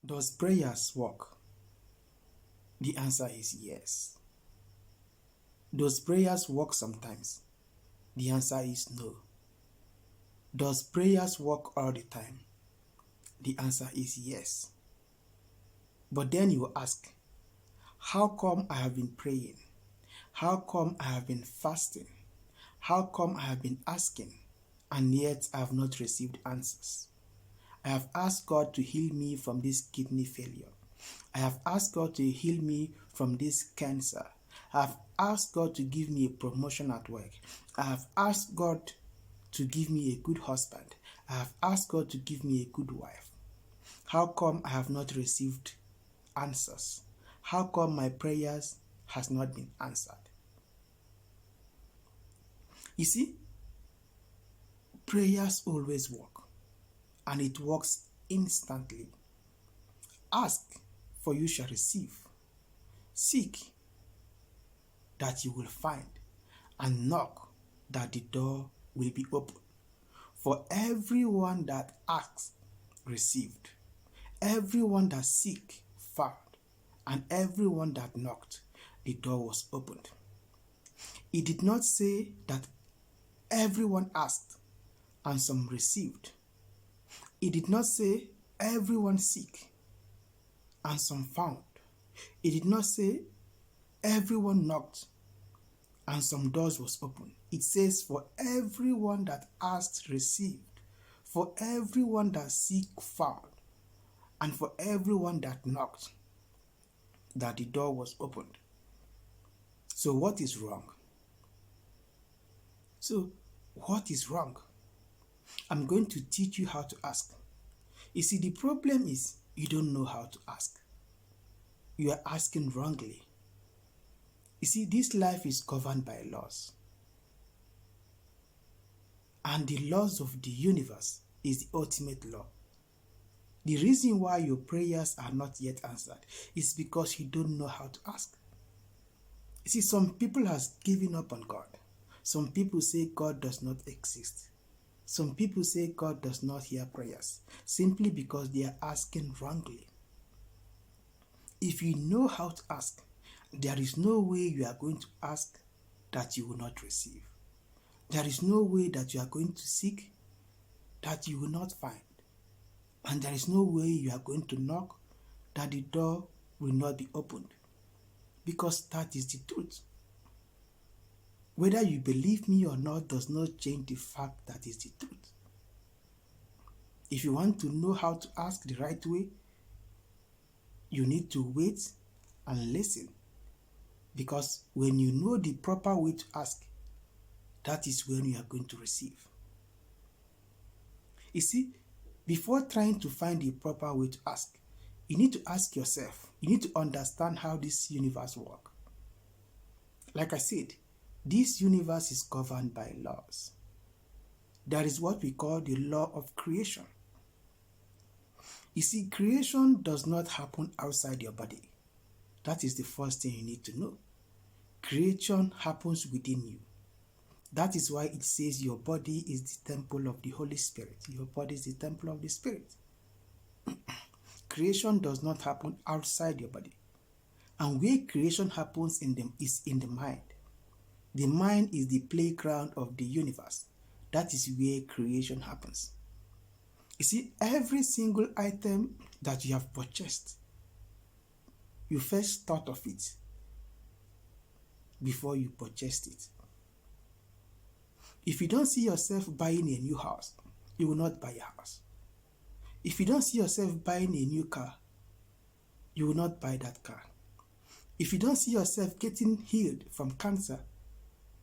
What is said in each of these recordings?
Does prayers work? The answer is yes. Does prayers work sometimes? The answer is no. Does prayers work all the time? The answer is yes. But then you ask, how come I have been praying? How come I have been fasting? How come I have been asking and yet I have not received answers? I have asked God to heal me from this kidney failure. I have asked God to heal me from this cancer. I have asked God to give me a promotion at work. I have asked God to give me a good husband. I have asked God to give me a good wife. How come I have not received answers? How come my prayers has not been answered? You see, prayers always work, and it works instantly. Ask, for you shall receive. Seek, that you will find. And knock, that the door will be open. For everyone that asks, received. Everyone that seek, found. And everyone that knocked, the door was opened. It did not say that everyone asked and some received. It did not say everyone seek and some found. It did not say everyone knocked and some doors was open. It says for everyone that asked received, for everyone that seek found, and for everyone that knocked, that the door was opened. So what is wrong? So what is wrong? I'm going to teach you how to ask. You see, the problem is you don't know how to ask. You are asking wrongly. You see, this life is governed by laws. And the laws of the universe is the ultimate law. The reason why your prayers are not yet answered is because you don't know how to ask. You see, some people have given up on God. Some people say God does not exist. Some people say God does not hear prayers simply because they are asking wrongly. If you know how to ask, there is no way you are going to ask that you will not receive. There is no way that you are going to seek that you will not find. And there is no way you are going to knock that the door will not be opened. Because that is the truth. Whether you believe me or not does not change the fact that is the truth. If you want to know how to ask the right way, you need to wait and listen. Because when you know the proper way to ask, that is when you are going to receive. You see, before trying to find the proper way to ask, you need to ask yourself, you need to understand how this universe works. Like I said, this universe is governed by laws. There is what we call the law of creation. You see, creation does not happen outside your body. That is the first thing you need to know. Creation happens within you. That is why it says your body is the temple of the Holy Spirit. Your body is the temple of the Spirit. Creation does not happen outside your body. And where creation happens is in the mind. The mind is the playground of the universe. That is where creation happens. You see, every single item that you have purchased, you first thought of it before you purchased it. If you don't see yourself buying a new house, you will not buy a house. If you don't see yourself buying a new car, you will not buy that car. If you don't see yourself getting healed from cancer,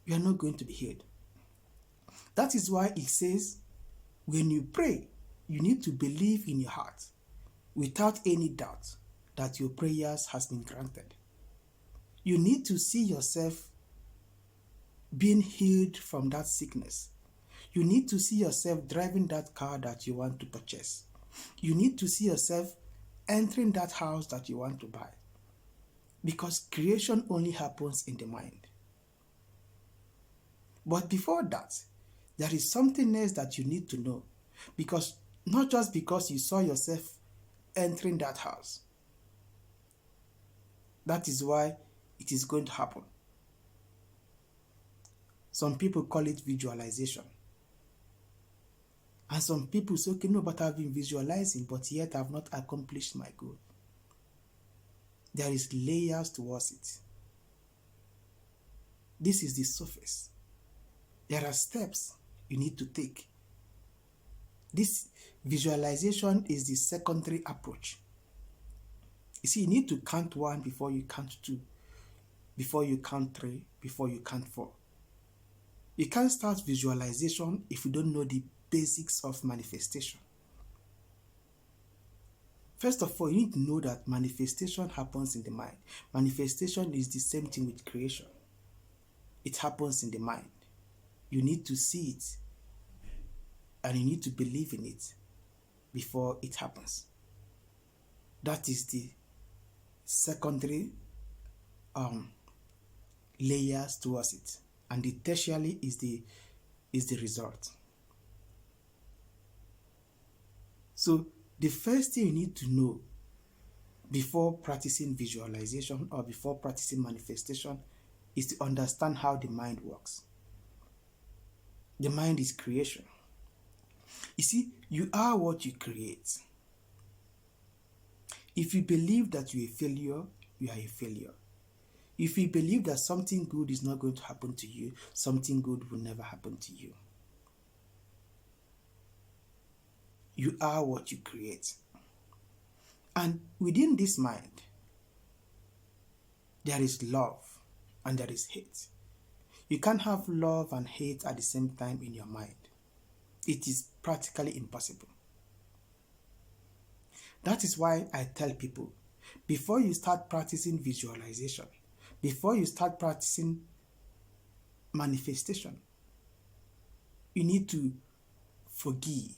you are not going to be healed. That is why it says, when you pray, you need to believe in your heart, without any doubt, that your prayers has been granted. You need to see yourself being healed from that sickness. You need to see yourself driving that car that you want to purchase. You need to see yourself entering that house that you want to buy. Because creation only happens in the mind. But before that, there is something else that you need to know. Because not just because you saw yourself entering that house. That is why it is going to happen. Some people call it visualization. And some people say, okay, no, but I've been visualizing, but yet I've not accomplished my goal. There is layers towards it. This is the surface. There are steps you need to take. This visualization is the secondary approach. You see, you need to count 1 before you count 2, before you count 3, before you count 4. You can't start visualization if you don't know the basics of manifestation. First of all, you need to know that manifestation happens in the mind. Manifestation is the same thing with creation. It happens in the mind. You need to see it and you need to believe in it before it happens. That is the secondary layers towards it, and the tertiary is the result. So the first thing you need to know before practicing visualization or before practicing manifestation is to understand how the mind works. The mind is creation. You see, you are what you create. If you believe that you're a failure, you are a failure. If you believe that something good is not going to happen to you, something good will never happen to you. You are what you create. And within this mind, there is love and there is hate. You can't have love and hate at the same time in your mind. It is practically impossible. That is why I tell people, before you start practicing visualization, before you start practicing manifestation, you need to forgive.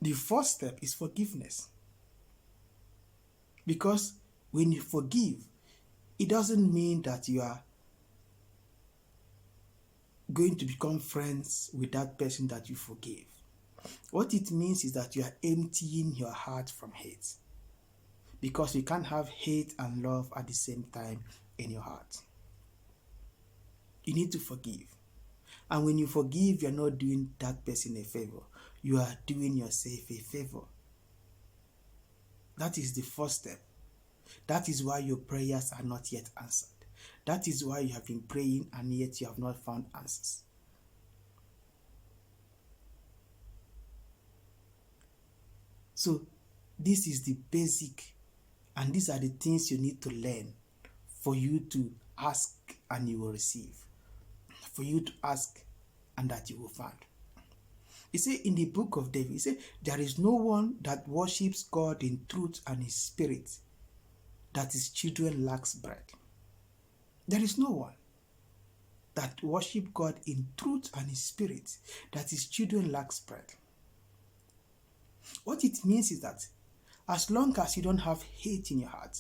The first step is forgiveness. Because when you forgive, it doesn't mean that you are going to become friends with that person that you forgave. What it means is that you are emptying your heart from hate. Because you can't have hate and love at the same time in your heart. You need to forgive. And when you forgive, you're not doing that person a favor. You are doing yourself a favor. That is the first step. That is why your prayers are not yet answered. That is why you have been praying and yet you have not found answers. So this is the basic, and these are the things you need to learn for you to ask and you will receive. For you to ask and that you will find. He said in the book of David, he said, there is no one that worships God in truth and in spirit, that his children lacks bread. There is no one that worships God in truth and in spirit, that his children lacks bread. What it means is that as long as you don't have hate in your heart,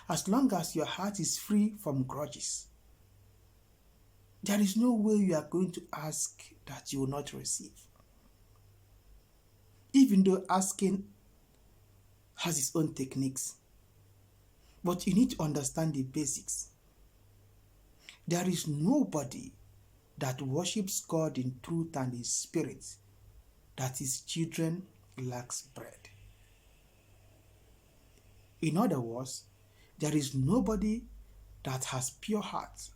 as long as your heart is free from grudges, there is no way you are going to ask that you will not receive. Even though asking has its own techniques, but you need to understand the basics. There is nobody that worships God in truth and in spirit, that his children lacks bread. In other words, there is nobody that has pure heart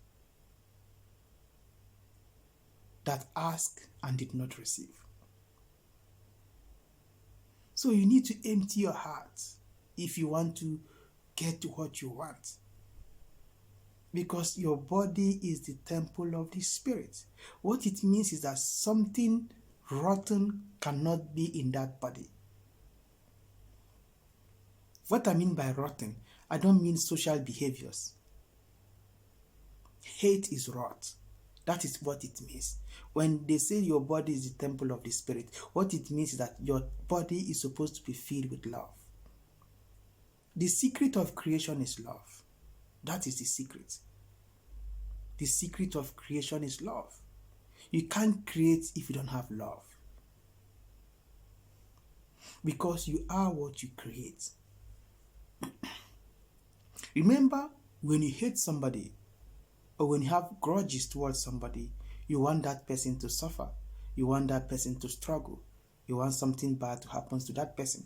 that asked and did not receive. So you need to empty your heart if you want to get to what you want. Because your body is the temple of the Spirit. What it means is that something rotten cannot be in that body. What I mean by rotten, I don't mean social behaviors. Hate is rot. That is what it means. When they say your body is the temple of the Spirit, what it means is that your body is supposed to be filled with love. The secret of creation is love. That is the secret. The secret of creation is love. You can't create if you don't have love. because you are what you create. Remember, when you hate somebody or when you have grudges towards somebody, you want that person to suffer. You want that person to struggle. You want something bad to happen to that person.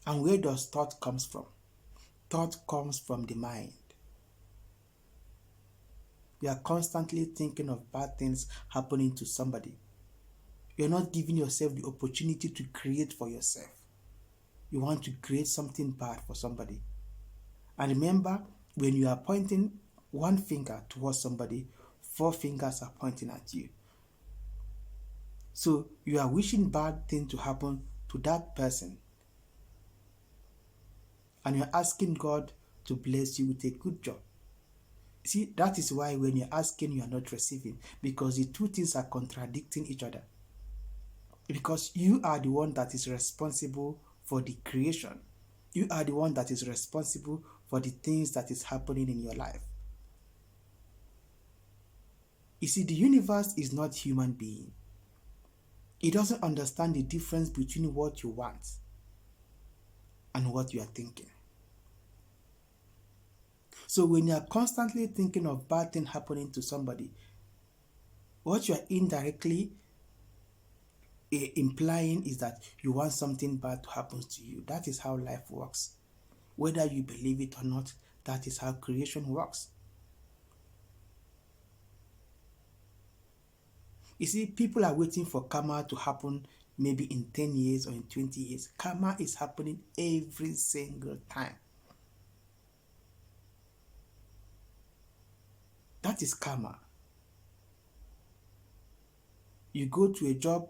And where does thought comes from? Thought comes from the mind. You are constantly thinking of bad things happening to somebody. You're not giving yourself the opportunity to create for yourself. You want to create something bad for somebody. And remember, when you are pointing one finger towards somebody, 4 fingers are pointing at you. So you are wishing bad things to happen to that person. And you're asking God to bless you with a good job. See, that is why when you're asking, you are not receiving, because the two things are contradicting each other. Because you are the one that is responsible for the creation. You are the one that is responsible for the things that is happening in your life. You see, the universe is not human being. It doesn't understand the difference between what you want and what you are thinking. So when you are constantly thinking of bad things happening to somebody, what you are indirectly implying is that you want something bad to happen to you. That is how life works. Whether you believe it or not, that is how creation works. You see, people are waiting for karma to happen maybe in 10 years or in 20 years. Karma is happening every single time. That is karma. You go to a job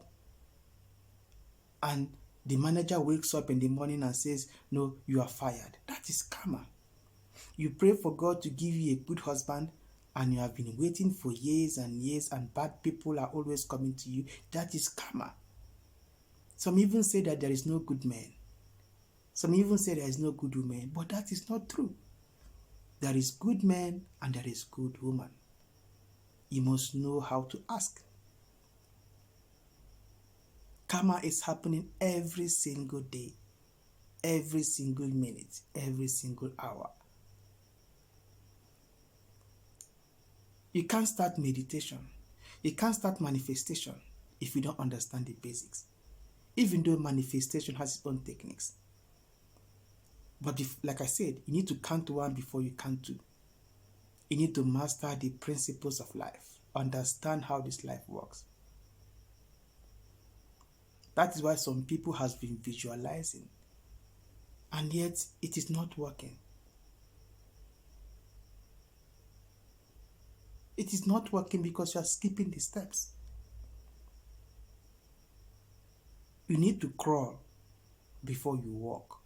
and the manager wakes up in the morning and says, no, you are fired. That is karma. You pray for God to give you a good husband and you have been waiting for years and years and bad people are always coming to you. That is karma. Some even say that there is no good man. Some even say there is no good woman, but that is not true. There is good man and there is good woman. You must know how to ask. Karma is happening every single day, every single minute, every single hour. You can't start meditation. You can't start manifestation if you don't understand the basics. Even though manifestation has its own techniques. But like I said, you need to count 1 before you count 2. You need to master the principles of life. Understand how this life works. That is why some people have been visualizing. And yet, it is not working. It is not working because you are skipping the steps. You need to crawl before you walk.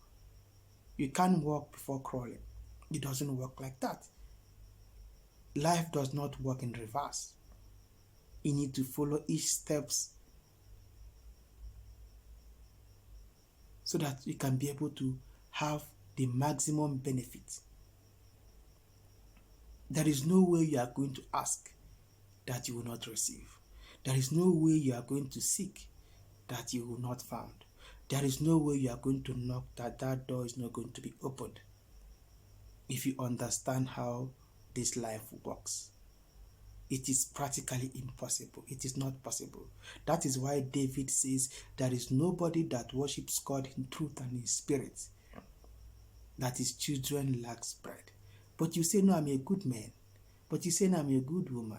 You can't walk before crawling. It doesn't work like that. Life does not work in reverse. You need to follow each steps so that you can be able to have the maximum benefit. There is no way you are going to ask that you will not receive. There is no way you are going to seek that you will not find. There is no way you are going to knock that door is not going to be opened. If you understand how this life works, it is practically impossible. It is not possible. That is why David says there is nobody that worships God in truth and in spirit, that his children lacks bread. But you say, no, I'm a good man. But you say, no, I'm a good woman.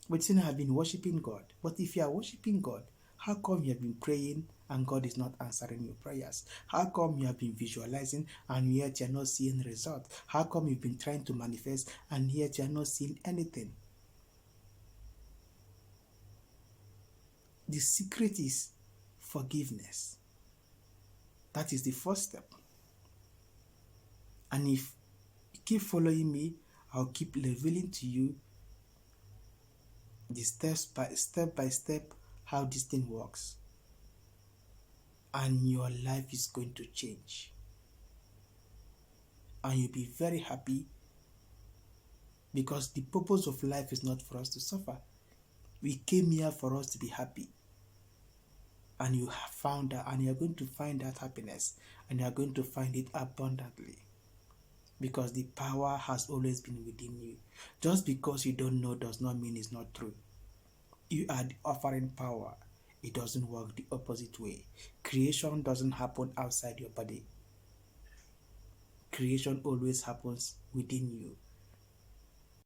But you say, no, I've been worshiping God. But if you are worshiping God, how come you have been praying and God is not answering your prayers? How come you have been visualizing and yet you're not seeing results? How come you've been trying to manifest and yet you're not seeing anything? The secret is forgiveness. That is the first step. And if you keep following me, I'll keep revealing to you the step by step how this thing works. And your life is going to change. And you'll be very happy, because the purpose of life is not for us to suffer. We came here for us to be happy. and you have found that, and you're going to find that happiness, and you're going to find it abundantly, because the power has always been within you. Just because you don't know does not mean it's not true. You are offering power. It doesn't work the opposite way. Creation doesn't happen outside your body. Creation always happens within you.